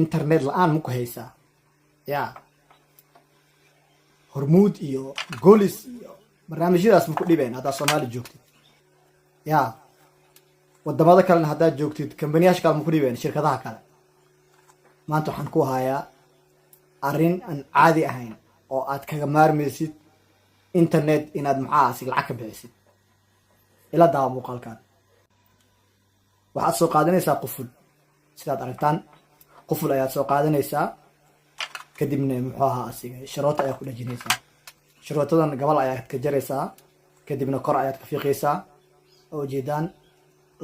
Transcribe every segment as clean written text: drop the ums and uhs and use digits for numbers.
internet la'aan ma ku haysaa yaa hormuud iyo golis iyo barnaamijyadaas ma ku dhibeen haddaad Soomaali joogtid yaa wadamada kalena haddaad joogtid kambaniyaasha kale ma ku dhibeen shirkadaha kale maanta waxaan ku hayaa arrin aan caadi ahayn oo aad kaga maarmaysid internet inaad maxaasi lacag ka bixisid ila daawo muuqaalkan waxaad soo qaadanaysaa quful sidaad aragtaan quful ayaad soo qaadanaysaa kadibna muxuu ahaa asiga sharoota ayaa ku dhajinaysaa sharootadan gabal ayaad ka jaraysaa kadibna kor ayaad ka fiiqaysaa oo jeedaan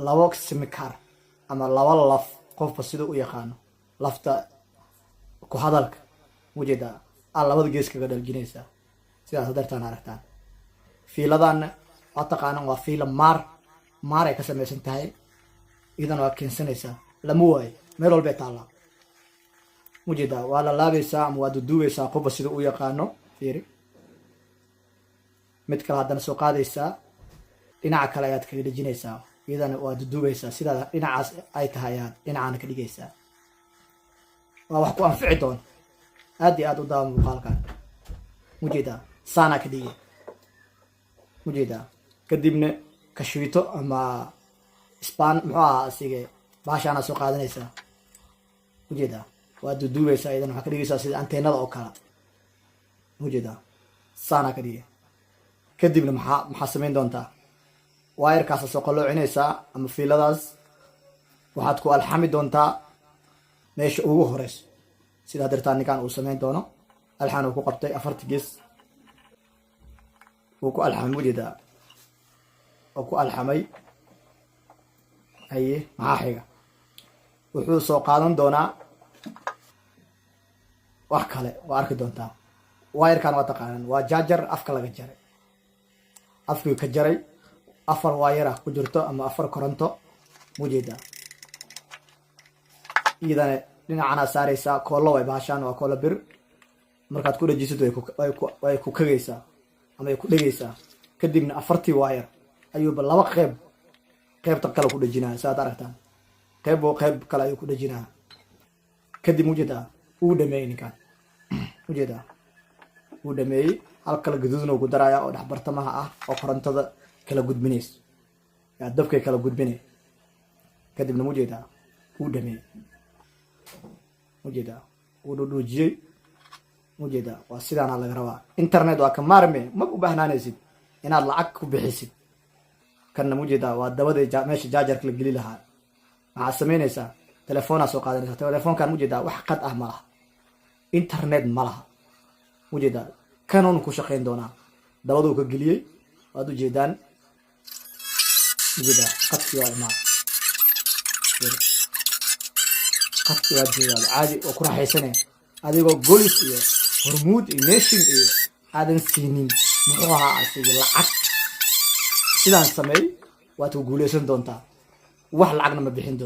labo simikar ama laba laf qofba sidoo u yaqaano lafta ku hadalka mujeedaa labada gees kaga dhaljinaysaa sidaas dartaan aragtaan fiiladan waa taqaanaan waa fiila maar ay ka samaysan tahay idana waa keensanaysaa lama waayo meel walbay taallaa mujeedaa waa la laabaysaa ama waa duduubaysaa qofba sida u yaqaano fiiri mid kale haddana soo qaadaysaa dhinaca kale ayaad kaga dhejinaysaa iyadana waa duduubaysaa sidaa dhinacaas ay tahay ayaad dhinacana ka dhigaysaa waa wax ku anfici doona aad iyo aad u daawa muuqaalkan mujeedaa saanaa ka dhigay mujeedaa kadibna kashwiito ama isbaan muxuu ahaa asige baashaana soo qaadanaysaa mujeedaa waa duduubaysaa idan waxaa ka dhigaysaa sida anteenada oo kale mujeedaa saanaa ka dhigay kadibna maxaa samayn doontaa waayarkaasa soo qaloocinaysaa ama fiiladaas waxaad ku alxami doontaa meesha ugu horeyso sidaa dartaa ninkan uu samayn doono alxan uu ku qabtay 4 gees uu ku alxamay mujeedaa oo ku alxamay haye maxaa xiga wuxuu soo qaadan doonaa wax kale waa arki doontaa waayarkan waa taqaanaan waa jaajar afka laga jaray afkii ka jaray 4 waayar ah ku jirto ama 4 koronto mujeedaa iyadana dhinacana saaraysaa koolo way baashaan waa koolo bir markaad ku dhajisid way ku kagaysaa ama ay ku dhagaysaa kadibna 4tii waayar ayuuba laba qaybta kale ku dhajinaa sidaad aragtaan qayb kale ayuu ku dhajinaa kadib mujeedaa uu dhameeyey ninkan mujeedaa uu dhameeyey hal kala gaduudna uu ku darayaa oo dhexbartamaha ah oo korontada kala gudbinayso yaa dabkay kala gudbinay kadibna mujeedaa uu dhameeyey mujeedaa uu dhudhuujiyey mujeedaa waa sidaana laga rabaa internet waa ka maarme ma u baahnaanaysid inaad lacag ku bixisid kanna mujeedaa waa dabada meesha jaajarka la geli lahaa maxaad samaynaysaa telefoonaa soo qaadanaysaa telefoonkan mujeedaa wax qad ah ma laha internet ma laha mujeedaa kanuun ku shaqayn doonaa dabaduu ka geliyey waad ujeedaan mujeedaa qadkii waa imaad qadkii waa jeedaa caadi oo ku raaxaysanaya adigoo golis iyo hormuud iyo nation iyo aadan siinin muxuu ahaa asiga lacag sidaan sameey waad ku guuleysan doontaa wax lacagna ma bixin doontaa